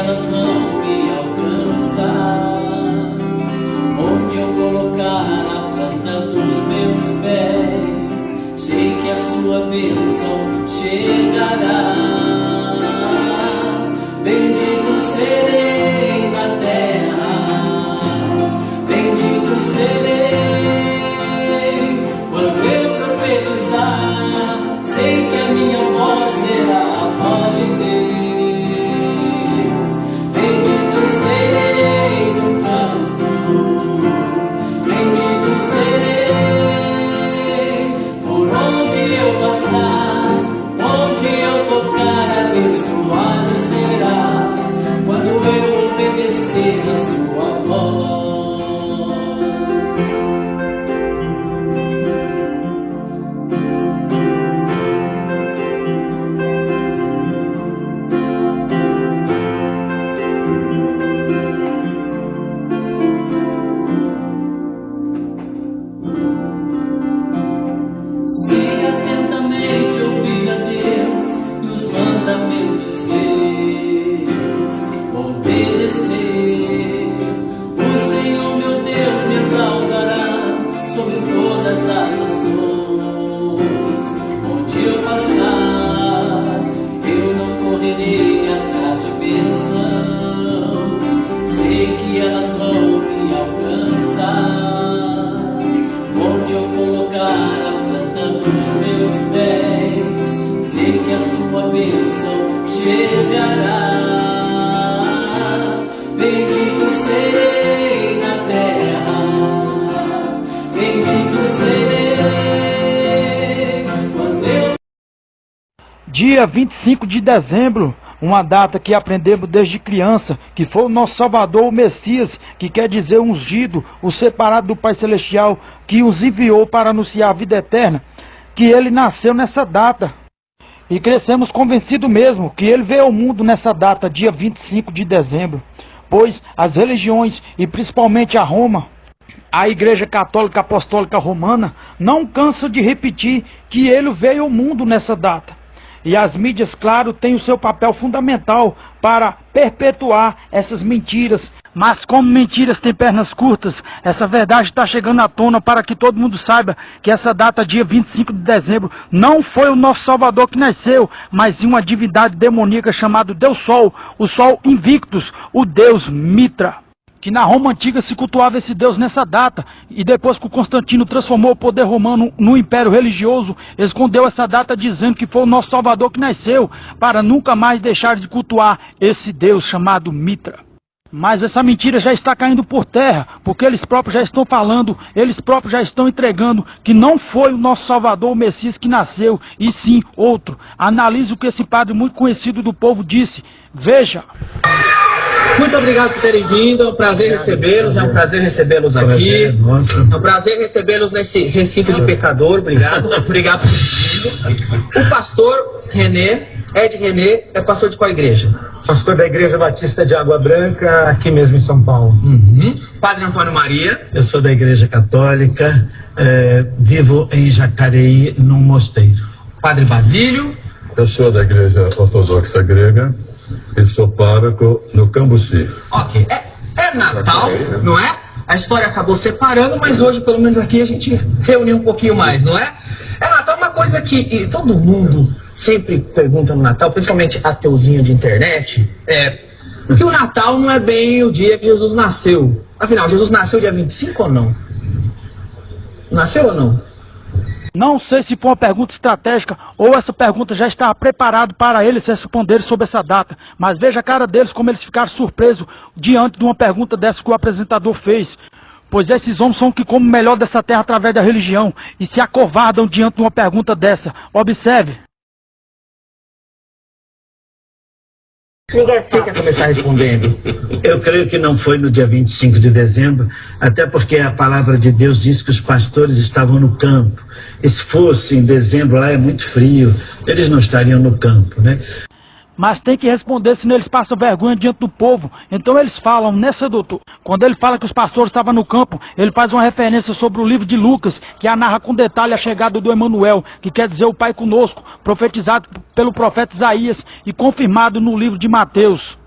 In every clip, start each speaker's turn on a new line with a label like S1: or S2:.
S1: elas vão me alcançar. Onde eu colocar a planta dos meus pés, sei que a sua bênção chegará. Bendito serei na terra, bendito serei quando eu profetizar. Sei que a minha voz será a voz de Deus. Bendito serei no campo, bendito serei por onde eu passar, onde eu tocar, abençoado será quando eu obedecer a sua voz. Se atentamente ouvir a Deus e os mandamentos seus obedecer, o Senhor meu Deus me exaltará sobre todas as nações. Onde eu passar, eu não correrei atrás de bênçãos. Sei que elas vão me alcançar. Onde eu colocar a planta dos meus pés, sei que a sua bênção chegará. Bendito serei na terra, bendito serei quando eu...
S2: Dia 25 de dezembro, uma data que aprendemos desde criança, que foi o nosso Salvador, o Messias, que quer dizer ungido, o separado do Pai Celestial, que os enviou para anunciar a vida eterna, que ele nasceu nessa data. E crescemos convencidos mesmo que ele veio ao mundo nessa data, dia 25 de dezembro, pois as religiões, e principalmente a Roma, a Igreja Católica Apostólica Romana, não cansa de repetir que ele veio ao mundo nessa data. E as mídias, claro, têm o seu papel fundamental para perpetuar essas mentiras. Mas como mentiras têm pernas curtas, essa verdade está chegando à tona para que todo mundo saiba que essa data, dia 25 de dezembro, não foi o nosso Salvador que nasceu, mas sim uma divindade demoníaca chamada Deus Sol, o Sol Invictus, o Deus Mitra. Que na Roma Antiga se cultuava esse Deus nessa data, e depois que o Constantino transformou o poder romano no império religioso, escondeu essa data dizendo que foi o nosso Salvador que nasceu, para nunca mais deixar de cultuar esse Deus chamado Mitra. Mas essa mentira já está caindo por terra, porque eles próprios já estão falando, eles próprios já estão entregando que não foi o nosso Salvador, o Messias, que nasceu, e sim outro. Analise o que esse padre muito conhecido do povo disse. Veja.
S3: Muito obrigado por terem vindo, é um prazer recebê-los, é um prazer recebê-los aqui, é um prazer recebê-los nesse recinto de pecador, obrigado, obrigado por terem vindo. O pastor René, Ed René, é pastor de qual igreja?
S4: Pastor da Igreja Batista de Água Branca, aqui mesmo em São Paulo.
S3: Padre Antônio Maria.
S4: Eu sou da Igreja Católica, vivo em Jacareí, num mosteiro.
S3: Padre Basílio.
S5: Eu sou da Igreja Ortodoxa Grega e sou pároco no Cambuci.
S3: Ok, é Natal, não é? A história acabou separando, mas hoje, pelo menos aqui, a gente reuniu um pouquinho mais, não é? É Natal uma coisa que todo mundo sempre pergunta no Natal, principalmente ateuzinho de internet, que o Natal não é bem o dia que Jesus nasceu. Afinal, Jesus nasceu dia 25 ou não? Nasceu ou não?
S2: Não sei se foi uma pergunta estratégica ou essa pergunta já estava preparada para eles responderem sobre essa data. Mas veja a cara deles, como eles ficaram surpresos diante de uma pergunta dessa que o apresentador fez. Pois esses homens são que comem o melhor dessa terra através da religião e se acovardam diante de uma pergunta dessa. Observe.
S3: Você quer começar respondendo?
S4: Eu creio que não foi no dia 25 de dezembro, até porque a palavra de Deus diz que os pastores estavam no campo. E se fosse em dezembro, lá é muito frio, eles não estariam no campo, né?
S2: Mas tem que responder, senão eles passam vergonha diante do povo. Então eles falam, nessa doutor, quando ele fala que os pastores estavam no campo, ele faz uma referência sobre o livro de Lucas, que narra com detalhe a chegada do Emanuel, que quer dizer o Pai conosco, profetizado pelo profeta Isaías e confirmado no livro de Mateus.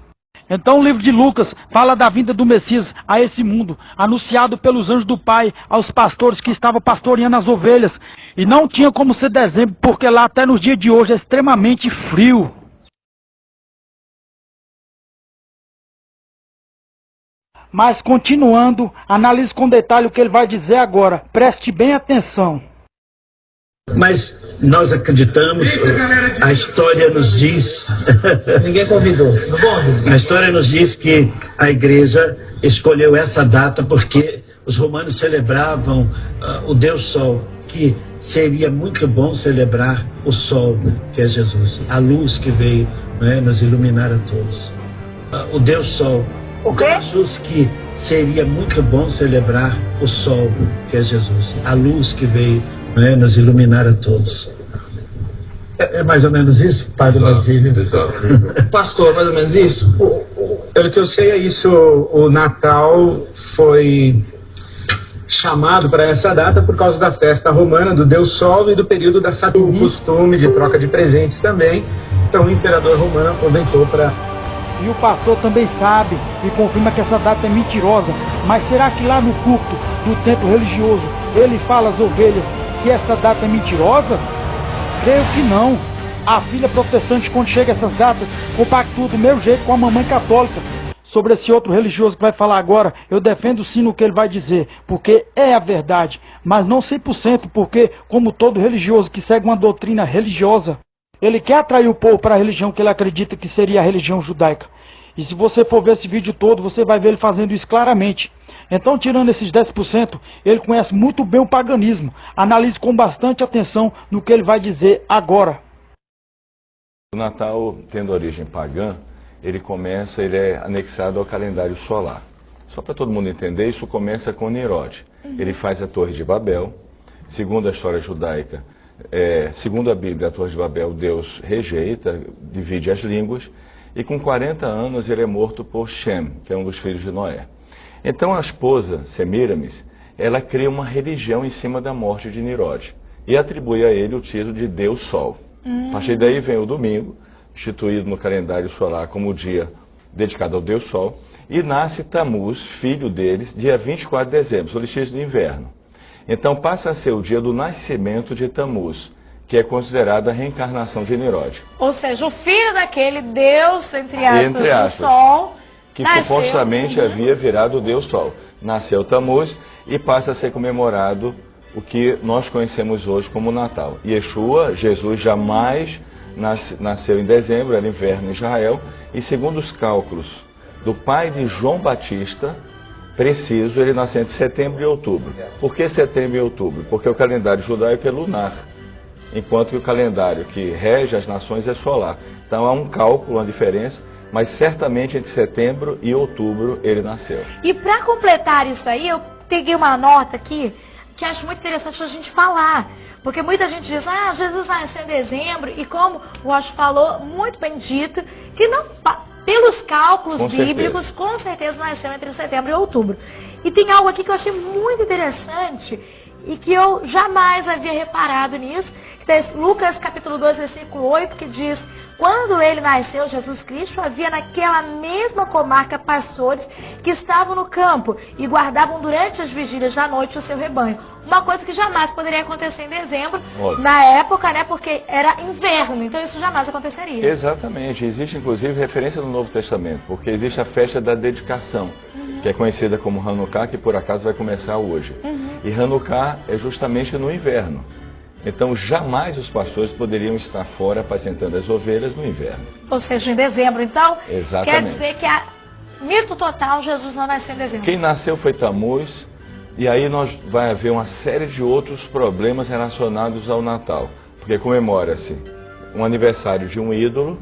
S2: Então o livro de Lucas fala da vinda do Messias a esse mundo, anunciado pelos anjos do Pai aos pastores que estavam pastoreando as ovelhas. E não tinha como ser dezembro, porque lá até nos dias de hoje é extremamente frio. Mas continuando, analise com detalhe o que ele vai dizer agora. Preste bem atenção.
S4: Mas nós acreditamos, a história nos diz...
S3: Ninguém convidou. Tudo bom,
S4: A história nos diz que a igreja escolheu essa data porque os romanos celebravam o Deus Sol, que seria muito bom celebrar o Sol, que é Jesus, a luz que veio, né, nos iluminar a todos. O Deus Sol,
S3: O quê?
S4: Jesus, que seria muito bom celebrar o Sol, que é Jesus, a luz que veio, né, nos iluminar a todos. É mais ou menos isso, Padre Basílio?
S5: Exato.
S3: Pastor, mais ou menos isso?
S6: Pelo que eu sei é isso, o Natal foi chamado para essa data por causa da festa romana do Deus Sol e do período da Saturno, o costume de troca de presentes também. Então o imperador romano aproveitou para...
S2: E o pastor também sabe e confirma que essa data é mentirosa. Mas será que lá no culto do templo religioso ele fala às ovelhas que essa data é mentirosa? Creio que não. A filha protestante, quando chega essas datas, compactua do meu jeito com a mamãe católica. Sobre esse outro religioso que vai falar agora, eu defendo sim no que ele vai dizer, porque é a verdade, mas não 100%, porque, como todo religioso que segue uma doutrina religiosa, ele quer atrair o povo para a religião que ele acredita que seria a religião judaica. E se você for ver esse vídeo todo, você vai ver ele fazendo isso claramente. Então, tirando esses 10%, ele conhece muito bem o paganismo. Analise com bastante atenção no que ele vai dizer agora.
S7: O Natal, tendo origem pagã, ele é anexado ao calendário solar. Só para todo mundo entender, isso começa com Nimrod. Ele faz a Torre de Babel. Segundo a história judaica, segundo a Bíblia, a Torre de Babel, Deus rejeita, divide as línguas, e com 40 anos ele é morto por Shem, que é um dos filhos de Noé. Então a esposa, Semiramis, ela cria uma religião em cima da morte de Nimrod e atribui a ele o título de Deus Sol. A partir daí vem o domingo, instituído no calendário solar como o dia dedicado ao Deus Sol, e nasce Tamuz, filho deles, dia 24 de dezembro, solstício do inverno. Então passa a ser o dia do nascimento de Tamuz, que é considerada a reencarnação de Nimrod.
S8: Ou seja, o filho daquele Deus, entre aspas, do Sol,
S7: que
S8: nasceu,
S7: supostamente havia virado o Deus Sol. Nasceu Tamuz e passa a ser comemorado o que nós conhecemos hoje como Natal. Yeshua, Jesus, jamais nasceu em dezembro, era inverno em Israel, e segundo os cálculos do pai de João Batista, preciso, ele nasceu entre setembro e outubro. Por que setembro e outubro? Porque o calendário judaico é lunar, enquanto que o calendário que rege as nações é solar. Então há um cálculo, uma diferença, mas certamente entre setembro e outubro ele nasceu.
S8: E para completar isso aí, eu peguei uma nota aqui que acho muito interessante a gente falar. Porque muita gente diz, Jesus nasceu em dezembro, e como o Rocha falou, muito bem dito, que não, pelos cálculos bíblicos, com certeza nasceu entre setembro e outubro. E tem algo aqui que eu achei muito interessante, e que eu jamais havia reparado nisso, que é Lucas capítulo 2, versículo 8, que diz: quando ele nasceu, Jesus Cristo, havia naquela mesma comarca pastores que estavam no campo e guardavam durante as vigílias da noite o seu rebanho. Uma coisa que jamais poderia acontecer em dezembro, na época, né, porque era inverno, então isso jamais aconteceria.
S7: Exatamente, existe inclusive referência no Novo Testamento, porque existe a festa da dedicação, que é conhecida como Hanukkah, que por acaso vai começar hoje. E Hanukkah é justamente no inverno. Então jamais os pastores poderiam estar fora apacentando as ovelhas no inverno.
S8: Ou seja, em dezembro. Então,
S7: exatamente.
S8: Quer dizer que mito total, Jesus não nasceu em dezembro.
S7: Quem nasceu foi Tamuz, e aí vai haver uma série de outros problemas relacionados ao Natal. Porque comemora-se um aniversário de um ídolo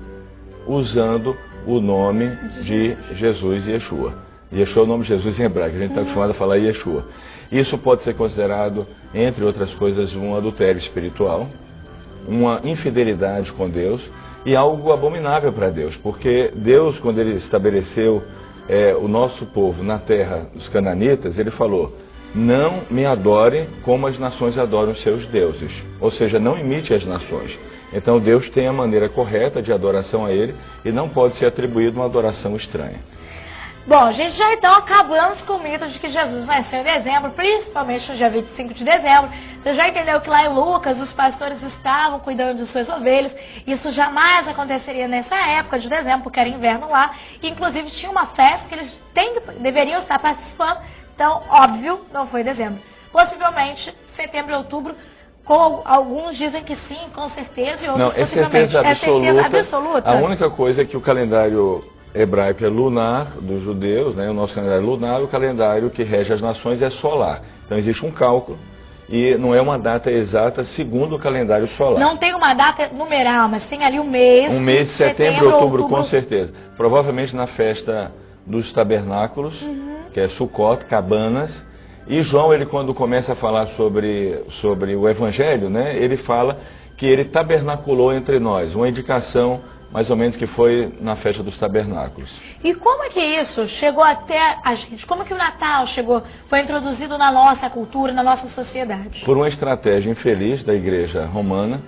S7: usando o nome de Jesus e Yeshua. Yeshua é o nome de Jesus em hebraico, a gente está acostumado a falar Yeshua. Isso pode ser considerado, entre outras coisas, um adultério espiritual, uma infidelidade com Deus e algo abominável para Deus, porque Deus, quando ele estabeleceu o nosso povo na terra dos cananitas, ele falou: não me adore como as nações adoram seus deuses, ou seja, não imite as nações. Então Deus tem a maneira correta de adoração a Ele e não pode ser atribuída uma adoração estranha.
S8: Bom, gente, já então acabamos com o mito de que Jesus nasceu em dezembro, principalmente no dia 25 de dezembro. Você já entendeu que lá em Lucas os pastores estavam cuidando de suas ovelhas. Isso jamais aconteceria nessa época de dezembro, porque era inverno lá. E, inclusive, tinha uma festa que eles deveriam estar participando. Então, óbvio, não foi em dezembro. Possivelmente, setembro e outubro, com alguns dizem que sim, com certeza, e outros
S7: não,
S8: possivelmente.
S7: É certeza
S8: absoluta.
S7: A única coisa é que o calendário hebraico é lunar dos judeus, né? O nosso calendário é lunar, o calendário que rege as nações é solar. Então existe um cálculo e não é uma data exata segundo o calendário solar.
S8: Não tem uma data numeral, mas tem ali um mês.
S7: Um mês, setembro, outubro, com certeza. Provavelmente na festa dos tabernáculos, que é Sukkot, cabanas. E João, ele quando começa a falar sobre o Evangelho, né? Ele fala que ele tabernaculou entre nós, uma indicação mais ou menos que foi na festa dos tabernáculos.
S8: E como é que isso chegou até a gente? Como é que o Natal foi introduzido na nossa cultura, na nossa sociedade?
S7: Por uma estratégia infeliz da Igreja Romana,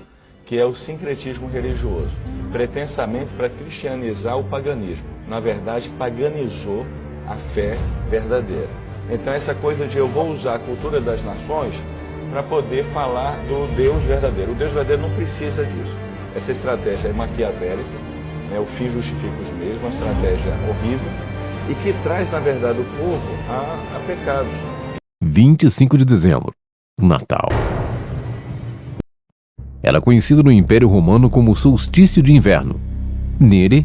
S7: que é o sincretismo religioso, pretensamente para cristianizar o paganismo. Na verdade, paganizou a fé verdadeira. Então essa coisa de eu vou usar a cultura das nações para poder falar do Deus verdadeiro. O Deus verdadeiro não precisa disso. Essa estratégia é maquiavélica, né? O fim justifica os meios, uma estratégia horrível e que traz, na verdade, o povo a pecados.
S9: 25 de dezembro, Natal. Era conhecido no Império Romano como solstício de inverno. Nele,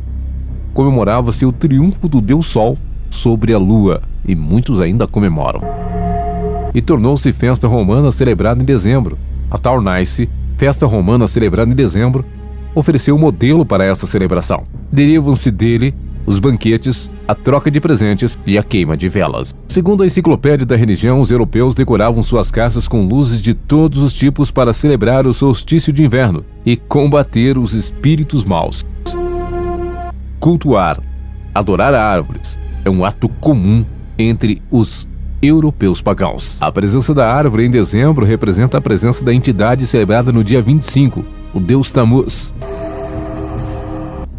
S9: comemorava-se o triunfo do Deus Sol sobre a Lua, e muitos ainda comemoram. E tornou-se festa romana celebrada em dezembro. A Taurnice, festa romana celebrada em dezembro, ofereceu o modelo para essa celebração. Derivam-se dele os banquetes, a troca de presentes e a queima de velas. Segundo a enciclopédia da religião, os europeus decoravam suas casas com luzes de todos os tipos para celebrar o solstício de inverno e combater os espíritos maus. Cultuar, adorar árvores, é um ato comum entre os europeus pagãos. A presença da árvore em dezembro representa a presença da entidade celebrada no dia 25, o deus Tammuz.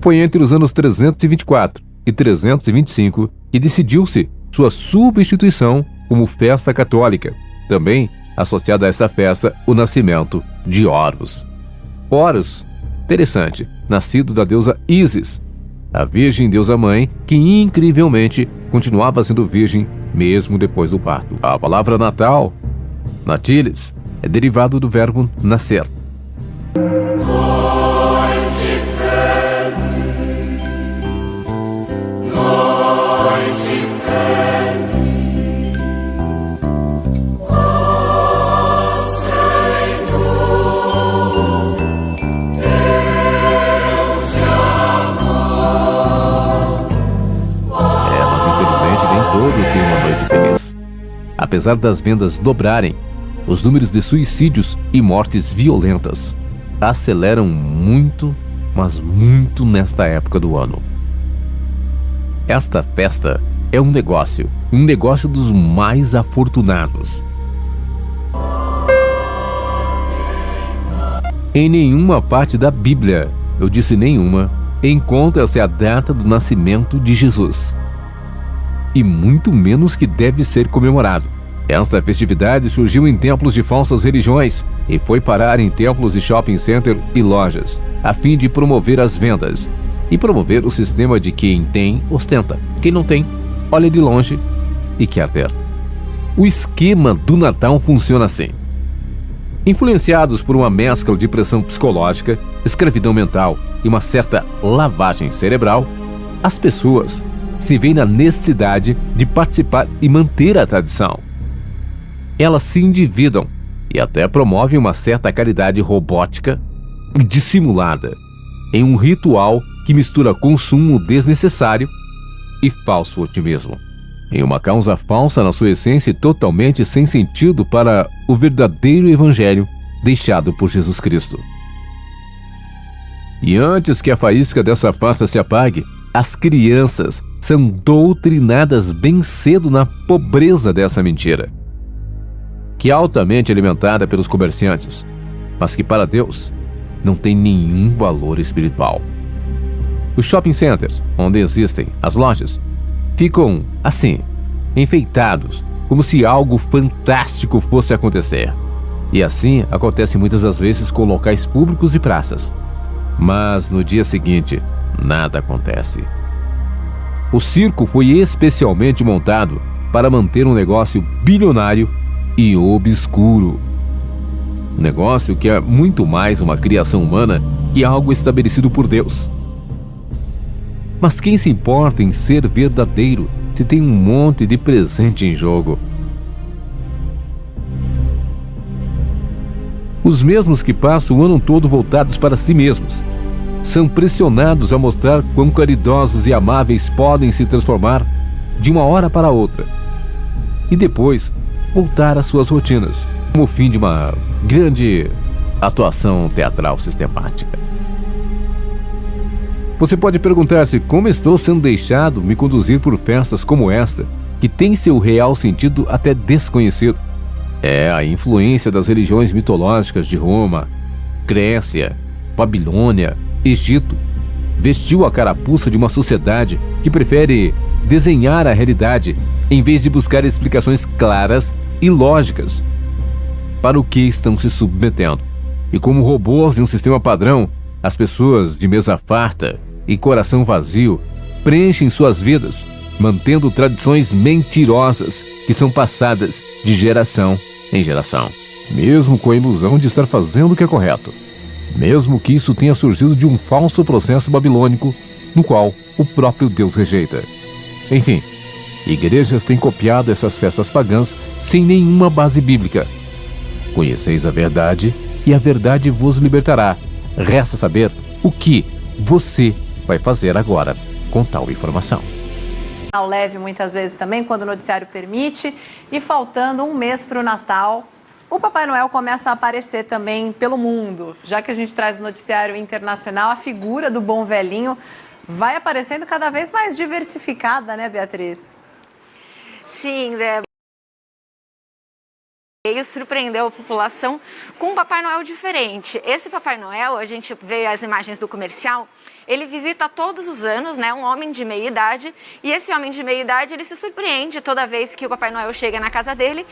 S9: Foi entre os anos 324 e 325 que decidiu-se sua substituição como festa católica. Também associada a essa festa o nascimento de Horus. Horus, interessante, nascido da deusa Ísis, a virgem deusa mãe que incrivelmente continuava sendo virgem mesmo depois do parto. A palavra Natal, natilis, é derivado do verbo nascer. Todos têm uma noite feliz. Apesar das vendas dobrarem, os números de suicídios e mortes violentas aceleram muito, mas muito nesta época do ano. Esta festa é um negócio dos mais afortunados. Em nenhuma parte da Bíblia, eu disse nenhuma, encontra-se a data do nascimento de Jesus. E muito menos que deve ser comemorado. Esta festividade surgiu em templos de falsas religiões e foi parar em templos de shopping center e lojas, a fim de promover as vendas e promover o sistema de quem tem, ostenta. Quem não tem, olha de longe e quer ter. O esquema do Natal funciona assim. Influenciados por uma mescla de pressão psicológica, escravidão mental e uma certa lavagem cerebral, as pessoas se veem na necessidade de participar e manter a tradição. Elas se endividam e até promovem uma certa caridade robótica e dissimulada em um ritual que mistura consumo desnecessário e falso otimismo, em uma causa falsa na sua essência e totalmente sem sentido para o verdadeiro evangelho deixado por Jesus Cristo. E antes que a faísca dessa farsa se apague, as crianças são doutrinadas bem cedo na pobreza dessa mentira, que é altamente alimentada pelos comerciantes, mas que para Deus não tem nenhum valor espiritual. Os shopping centers, onde existem as lojas, ficam assim, enfeitados, como se algo fantástico fosse acontecer. E assim acontece muitas das vezes com locais públicos e praças. Mas no dia seguinte, nada acontece. O circo foi especialmente montado para manter um negócio bilionário e obscuro. Um negócio que é muito mais uma criação humana que algo estabelecido por Deus. Mas quem se importa em ser verdadeiro se tem um monte de presente em jogo? Os mesmos que passam o ano todo voltados para si mesmos são pressionados a mostrar quão caridosos e amáveis podem se transformar de uma hora para outra e depois voltar às suas rotinas, como o fim de uma grande atuação teatral sistemática. Você pode perguntar-se como estou sendo deixado me conduzir por festas como esta, que tem seu real sentido até desconhecido. É a influência das religiões mitológicas de Roma, Grécia, Babilônia, Egito. Vestiu a carapuça de uma sociedade que prefere desenhar a realidade em vez de buscar explicações claras e lógicas para o que estão se submetendo. E como robôs de um sistema padrão, as pessoas de mesa farta e coração vazio preenchem suas vidas, mantendo tradições mentirosas que são passadas de geração em geração, mesmo com a ilusão de estar fazendo o que é correto, mesmo que isso tenha surgido de um falso processo babilônico no qual o próprio Deus rejeita. Enfim, igrejas têm copiado essas festas pagãs sem nenhuma base bíblica. Conheceis a verdade e a verdade vos libertará. Resta saber o que você vai fazer agora com tal informação.
S10: Leve muitas vezes também, quando o noticiário permite, e faltando um mês para o Natal, o Papai Noel começa a aparecer também pelo mundo. Já que a gente traz o noticiário internacional, a figura do bom velhinho vai aparecendo cada vez mais diversificada, né, Beatriz?
S11: Sim, Débora. E surpreendeu a população com um Papai Noel diferente. Esse Papai Noel, a gente vê as imagens do comercial, ele visita todos os anos, né, um homem de meia idade, e esse homem de meia idade, ele se surpreende toda vez que o Papai Noel chega na casa dele,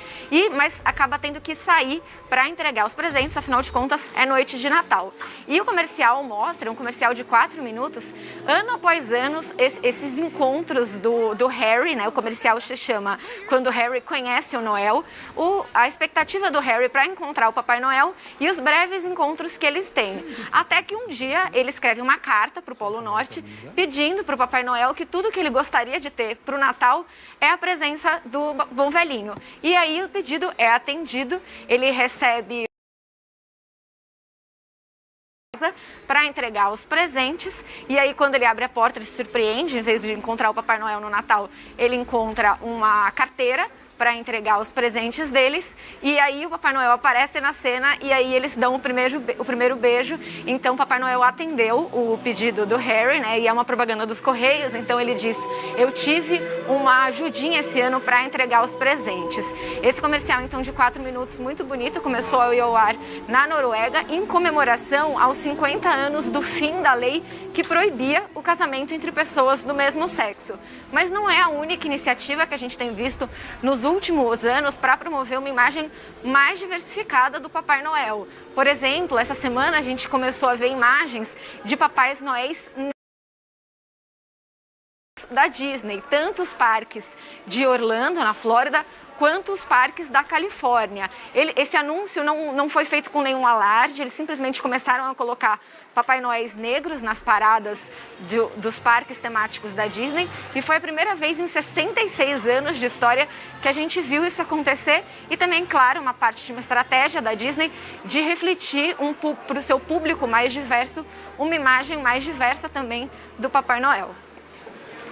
S11: mas acaba tendo que sair para entregar os presentes, afinal de contas é noite de Natal. E o comercial mostra, um comercial de 4 minutos, ano após ano, esses encontros do Harry, né, o comercial se chama Quando Harry Conhece o Noel, a expectativa do Harry para encontrar o Papai Noel e os breves encontros que eles têm. Até que um dia ele escreve uma carta para o Polo Norte, pedindo para o Papai Noel que tudo que ele gostaria de ter para o Natal é a presença do bom velhinho. E aí o pedido é atendido, ele recebe para entregar os presentes, e aí quando ele abre a porta ele se surpreende, em vez de encontrar o Papai Noel no Natal, ele encontra uma carteira para entregar os presentes deles, e aí o Papai Noel aparece na cena e aí eles dão o primeiro beijo. Então o Papai Noel atendeu o pedido do Harry, né, e é uma propaganda dos Correios, então ele diz: eu tive uma ajudinha esse ano para entregar os presentes. Esse comercial então de 4 minutos, muito bonito, começou a ir ao ar na Noruega em comemoração aos 50 anos do fim da lei que proibia o casamento entre pessoas do mesmo sexo. Mas não é a única iniciativa que a gente tem visto nos últimos anos para promover uma imagem mais diversificada do Papai Noel. Por exemplo, essa semana a gente começou a ver imagens de Papais Noéis da Disney, tanto os parques de Orlando, na Flórida, quanto os parques da Califórnia. Esse anúncio não foi feito com nenhum alarde, eles simplesmente começaram a colocar Papai Noéis negros nas paradas dos parques temáticos da Disney, e foi a primeira vez em 66 anos de história que a gente viu isso acontecer, e também, claro, uma parte de uma estratégia da Disney de refletir para o seu público mais diverso, uma imagem mais diversa também do Papai Noel.